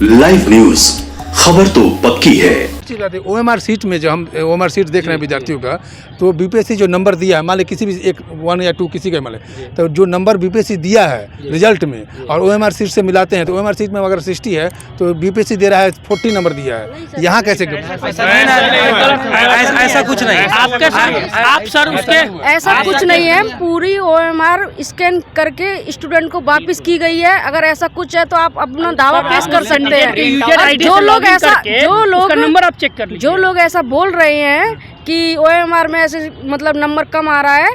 Live news, खबर तो पक्की है। ओएमआर सीट में जो हम ओएमआर सीट देख रहे हैं विद्यार्थियों का, तो बीपीएससी जो नंबर दिया है, मान लीजिए किसी भी एक 1 या 2 किसी का मान लीजिए, तो जो नंबर बीपीएससी दिया है रिजल्ट में और ओएमआर सीट से मिलाते हैं, तो ओएमआर सीट में अगर 60 है तो बीपीएससी दे रहा है 40 नंबर दिया है। यहाँ कैसे ऐसा कुछ नहीं, आप सर उसके ऐसा कुछ नहीं है। पूरी ओएमआर स्कैन करके स्टूडेंट को वापस की गई है। अगर ऐसा कुछ है तो आप अपना दावा पेश कर सकते हैं। जो लोग ऐसा बोल रहे हैं कि ओएमआर में ऐसे मतलब नंबर कम आ रहा है,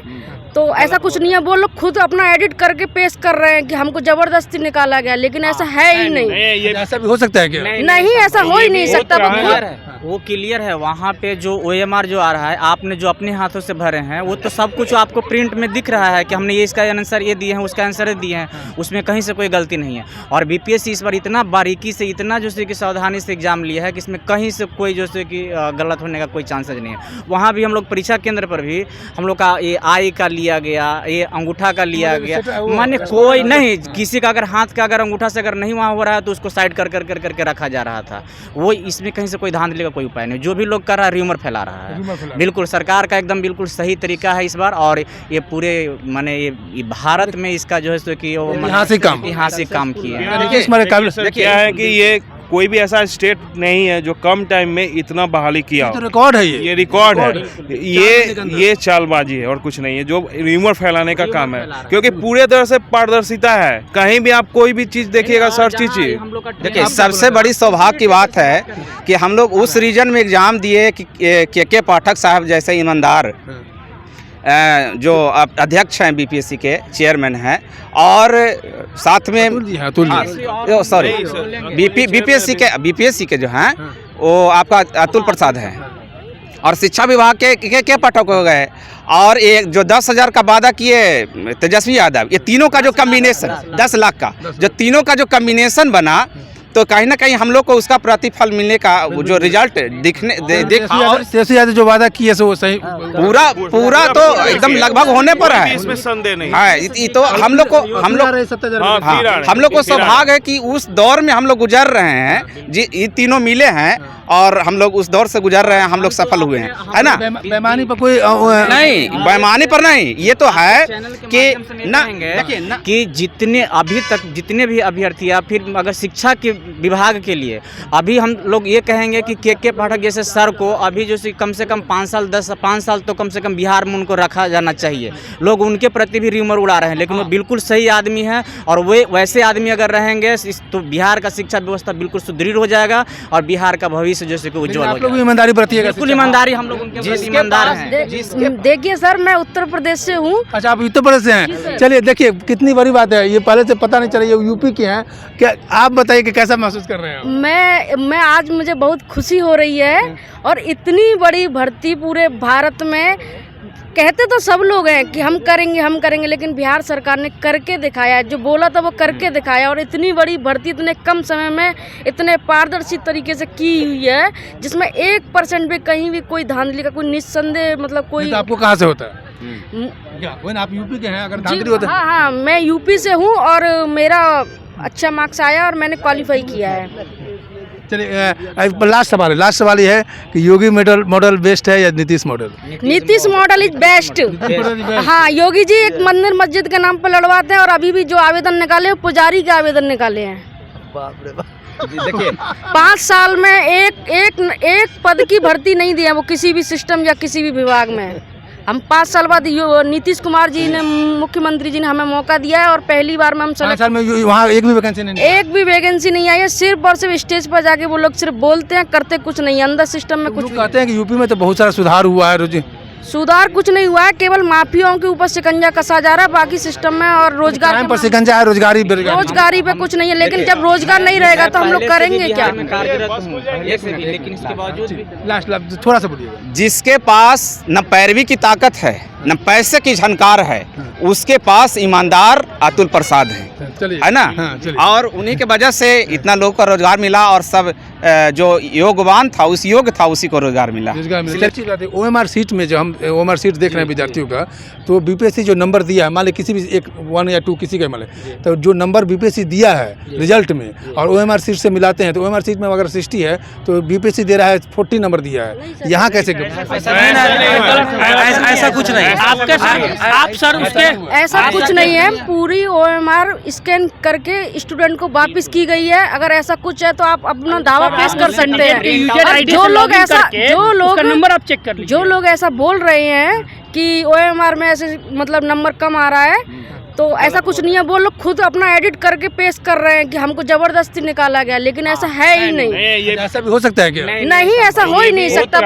तो ऐसा कुछ नहीं है। वो लोग खुद अपना एडिट करके पेश कर रहे हैं कि हमको जबरदस्ती निकाला गया, लेकिन ऐसा है ही नहीं। ऐसा भी हो सकता है क्या? नहीं, ऐसा हो ही नहीं सकता। वो क्लियर है। वहाँ पे जो ओएमआर जो आ रहा है, आपने जो अपने हाथों से भरे हैं, वो तो सब कुछ आपको प्रिंट में दिख रहा है कि हमने ये इसका आंसर ये दिए हैं, उसका आंसर दिए हैं, उसमें कहीं से कोई गलती नहीं है। और बीपीएससी इस बार इतना बारीकी से, इतना जो से कि सावधानी से एग्जाम लिया है कि इसमें कहीं से कोई जो से कि गलत होने का कोई चांसेज नहीं है। वहाँ भी हम लोग परीक्षा केंद्र पर भी हम लोग का ये आई का लिया गया, ये अंगूठा का लिया गया, माने कोई नहीं, किसी का अगर हाथ का अगर अंगूठा से अगर नहीं वहाँ हो रहा है तो उसको साइड कर कर कर करके रखा जा रहा था। वो इसमें कहीं से कोई धांधली का कोई उपाय नहीं। जो भी लोग कर रहा है र्यूमर फैला रहा है। बिल्कुल सरकार का एकदम बिल्कुल सही तरीका है इस बार। और ये पूरे माने ये भारत में इसका जो है सो कि ऐतिहासिक काम किया है। क्या है कि ये कोई भी ऐसा स्टेट नहीं है जो कम टाइम में इतना बहाली किया हो। तो रिकॉर्ड है, ये रिकॉर्ड है। ये चालबाजी है और कुछ नहीं है, जो र्यूमर फैलाने का काम है। क्योंकि पूरे तरह से पारदर्शिता है। कहीं भी आप कोई भी चीज देखिएगा, सर्च कीजिए। देखिए, सबसे बड़ी सौभाग्य की बात है कि हम लोग उस रीजन में एग्जाम दिए कि के पाठक साहब जैसे ईमानदार जो अध्यक्ष हैं, बीपीएससी के चेयरमैन हैं, और साथ में सॉरी बीपीएससी के जो हैं वो आपका अतुल प्रसाद हैं, और शिक्षा विभाग के पाठक हो गए, और एक जो 10,000 का वादा किए तेजस्वी यादव, ये तीनों का जो कम्बिनेशन 10 लाख का जो तीनों का जो कम्बिनेशन बना, तो कहीं ना कहीं हम लोग को उसका प्रतिफल मिलने का जो रिजल्ट तेजस्वी यादव जो वादा किए सो सही पूरा तो एकदम लगभग होने पर है, इसमें संदेह नहीं है। तो हम लोग को सौभाग्य है कि उस दौर में हम लोग गुजर रहे हैं, ये तीनों मिले हैं और हम लोग उस दौर से गुजर रहे हैं, हम लोग सफल हुए हैं, है ना। बेईमानी पर कोई नहीं, बेईमानी पर नहीं। ये तो है कि जितने अभी तक जितने भी अभ्यर्थी या फिर अगर शिक्षा के विभाग के लिए अभी हम लोग ये कहेंगे कि के पाठक जैसे सर को अभी जो कम से कम 5 साल तो कम से कम बिहार में उनको रखा जाना चाहिए। लोग उनके प्रति भी र्यूमर उड़ा रहे हैं, लेकिन वो बिल्कुल सही आदमी है। और वे वैसे आदमी अगर रहेंगे तो बिहार का शिक्षा व्यवस्था बिल्कुल सुदृढ़ हो जाएगा और बिहार का भविष्य जैसे कि उज्जवल हो जाएगा। ईमानदारी बरतिएगा, बिल्कुल ईमानदारी, हम लोग उनके प्रति ईमानदार हैं। देखिए सर, मैं उत्तर प्रदेश से हूँ। अच्छा, आप उत्तर प्रदेश से हैं। चलिए देखिए, कितनी बड़ी बात है, ये पहले से पता नहीं चला, ये यूपी के हैं। क्या आप बताइए कि कैसा महसूस कर रहे हैं? मैं आज मुझे बहुत खुशी हो रही है। और इतनी बड़ी भर्ती पूरे भारत में, कहते तो सब लोग हैं कि हम करेंगे, लेकिन बिहार सरकार ने करके दिखाया। जो बोला था वो करके दिखाया। और इतनी बड़ी भर्ती इतने कम समय में इतने पारदर्शी तरीके से की हुई है, जिसमें 1% भी कहीं भी कोई धांधली का कोई निस्संदेह मतलब कोई। तो आपको कहाँ से होता है? आप यूपी के हैं? अगर धांधली होता है? हाँ, मैं यूपी से हूँ और मेरा अच्छा मार्क्स आया और मैंने क्वालिफाई किया है। चलिए, लास्ट सवाल ये है कि योगी मॉडल बेस्ट है या Nitish model? Nitish model is best. हाँ, योगी जी एक मंदिर मस्जिद के नाम पर लड़वाते हैं, और अभी भी जो आवेदन निकाले पुजारी के आवेदन निकाले हैं। देखिए, 5 साल में एक पद की भर्ती नहीं दिया वो किसी भी सिस्टम या किसी भी विभाग में। हम 5 साल बाद नीतीश कुमार जी ने, मुख्यमंत्री जी ने हमें मौका दिया है, और पहली बार में हम 5 साल में वहाँ एक भी वैकेंसी नहीं आई है। सिर्फ और सिर्फ स्टेज पर जाके वो लोग सिर्फ बोलते हैं, करते कुछ नहीं। अंदर सिस्टम में कुछ कहते हैं कि यूपी में तो बहुत सारा सुधार हुआ है। सुधार कुछ नहीं हुआ है, केवल माफियाओं के ऊपर शिकंजा कसा जा रहा है। बाकी सिस्टम में और रोजगार पर शिकंजा है, रोजगारी पे कुछ नहीं है। लेकिन जब रोजगार नहीं रहेगा तो हम लोग करेंगे क्या? जिसके पास न पैरवी की ताकत है न पैसे की झनकार है, उसके पास ईमानदार अतुल प्रसाद है, चलिए है ना। हाँ, चलिए। और उन्हीं के वजह से इतना लोग को रोजगार मिला और सब जो योगवान था, उस योग्य था, उसी को रोजगार मिला। अच्छी बात है। ओएमआर सीट में जो हम ओएमआर सीट देख रहे हैं विद्यार्थियों का, तो बीपीएससी जो नंबर दिया है, मान ली किसी भी एक 1 या 2 किसी का मान ले, तो जो नंबर बीपीएससी दिया है रिजल्ट में और ओएमआर सीट से मिलाते हैं, तो ओएमआर सीट में अगर 60 है तो बीपीएससी दे रहा है 40 नंबर दिया है। यहाँ कैसे ऐसा कुछ नहीं। आप सर उसके ऐसा कुछ नहीं है। पूरी ओएमआर स्कैन करके स्टूडेंट को वापस की गई है। अगर ऐसा कुछ है तो आप अपना दावा पेश कर सकते हैं। जो लोग नंबर आप चेक कर लीजिए। जो लोग ऐसा बोल रहे हैं कि ओएमआर में ऐसे मतलब नंबर कम आ रहा है, तो ऐसा कुछ नहीं है। वो लोग खुद अपना एडिट करके पेश कर रहे हैं कि हमको जबरदस्ती निकाला गया, लेकिन ऐसा है ही नहीं। ऐसा भी हो सकता है क्या? नहीं, ऐसा हो ही नहीं सकता।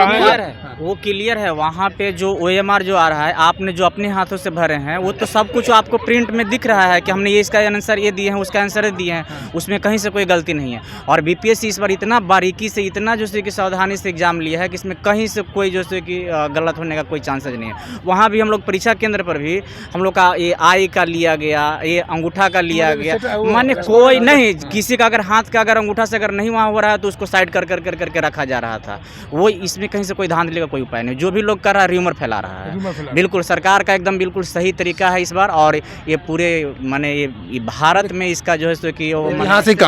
वो क्लियर है। वहाँ पे जो ओएमआर जो आ रहा है, आपने जो अपने हाथों से भरे हैं, वो तो सब कुछ आपको प्रिंट में दिख रहा है कि हमने ये इसका आंसर ये दिए हैं, उसका आंसर दिए हैं, उसमें कहीं से कोई गलती नहीं है। और बीपीएससी इस बार इतना बारीकी से, इतना जो कि सावधानी से एग्जाम लिया है कि इसमें कहीं से कोई जो कि गलत होने का कोई चांसेज नहीं है। वहाँ भी हम लोग परीक्षा केंद्र पर भी हम लोग का ये आई का लिया गया, ये अंगूठा का लिया गया, माने कोई नहीं, किसी का अगर हाथ का अगर अंगूठा से अगर नहीं वहाँ हो रहा है तो उसको साइड कर करके रखा जा रहा था। वो इसमें कहीं से कोई धांधली का कोई उपाय नहीं। जो भी लोग कर रहा है र्यूमर फैला रहा है। बिल्कुल सरकार का एकदम बिल्कुल सही तरीका है इस बार। और ये पूरे माने ये भारत में इसका जो है सो कि ऐतिहासिक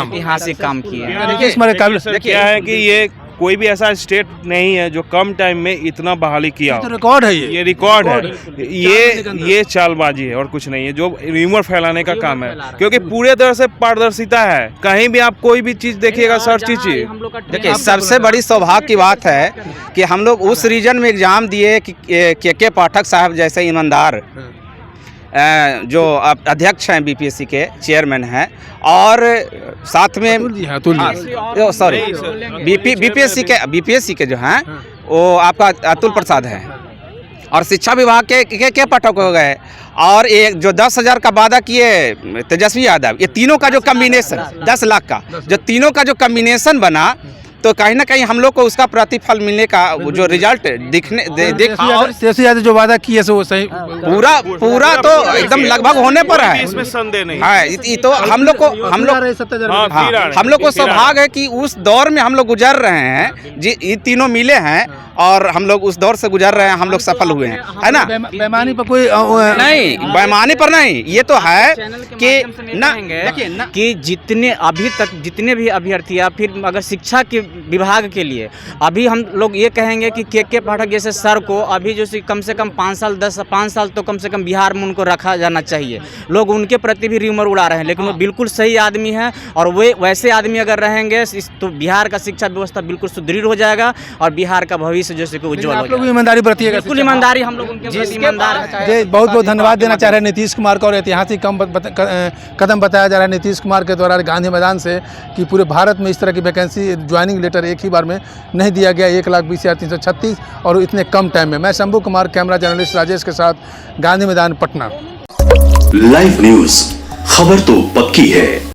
काम किया है। देखिए क्या है कि ये कोई भी ऐसा स्टेट नहीं है जो कम टाइम में इतना बहाली किया। तो रिकॉर्ड है ये रिकॉर्ड है। ये चालबाजी है और कुछ नहीं है, जो र्यूमर फैलाने का काम है। क्योंकि पूरे तरह से पारदर्शिता है। कहीं भी आप कोई भी चीज़ देखिएगा, सर्च कीजिए। देखिए, सबसे बड़ी सौभाग्य की बात है कि हम लोग उस रीजन में एग्जाम दिए कि के पाठक साहब जैसे ईमानदार जो अध्यक्ष हैं, बीपीएससी के चेयरमैन हैं, और साथ में सॉरी बीपीएससी के जो हैं वो आपका अतुल प्रसाद है, और शिक्षा विभाग के पाठक हो गए, और एक जो 10,000 का वादा किए तेजस्वी यादव, ये तीनों का जो कम्बिनेशन 10 लाख का जो तीनों का जो कम्बिनेशन बना, तो कहीं ना कहीं हम लोग को उसका प्रतिफल मिलने का जो रिजल्ट जो वादा किए वो सही पूरा तो एकदम लगभग होने पर है। इसमें संदेह नहीं है। तो हम लोग को सौभाग्य है कि उस दौर में हम लोग गुजर रहे हैं। जी, ये तीनों मिले हैं और हम लोग उस दौर से गुजर रहे हैं, हम लोग सफल हुए हैं, है ना। बेईमानी पर कोई नहीं, बेईमानी पर नहीं। ये तो है कि जितने भी अभ्यर्थी या फिर अगर शिक्षा के विभाग के लिए अभी हम लोग ये कहेंगे कि के पाठक जैसे सर को अभी जो कम से कम 5 साल तो कम से कम बिहार में उनको रखा जाना चाहिए। लोग उनके प्रति भी र्यूमर उड़ा रहे हैं, लेकिन वो बिल्कुल सही आदमी है। और वे वैसे आदमी अगर रहेंगे तो बिहार का शिक्षा व्यवस्था बिल्कुल सुदृढ़ हो जाएगा और बिहार का भविष्य जैसे कि उज्जवल हो जाएगा। ईमानदारी बरतिएगा। बिल्कुल ईमानदारी, हम लोग उनके प्रति ईमानदार हैं। बहुत बहुत धन्यवाद देना चाह रहे हैं नीतीश कुमार को। और ऐतिहासिक कदम बताया जा रहा है नीतीश कुमार के द्वारा गांधी मैदान से कि पूरे भारत में इस तरह की वैकेंसी ज्वाइनिंग लेटर एक ही बार में नहीं दिया गया। 1,20,336 और इतने कम टाइम में। मैं शंभू कुमार, कैमरा जर्नलिस्ट राजेश के साथ, गांधी मैदान, पटना। लाइव न्यूज, खबर तो पक्की है।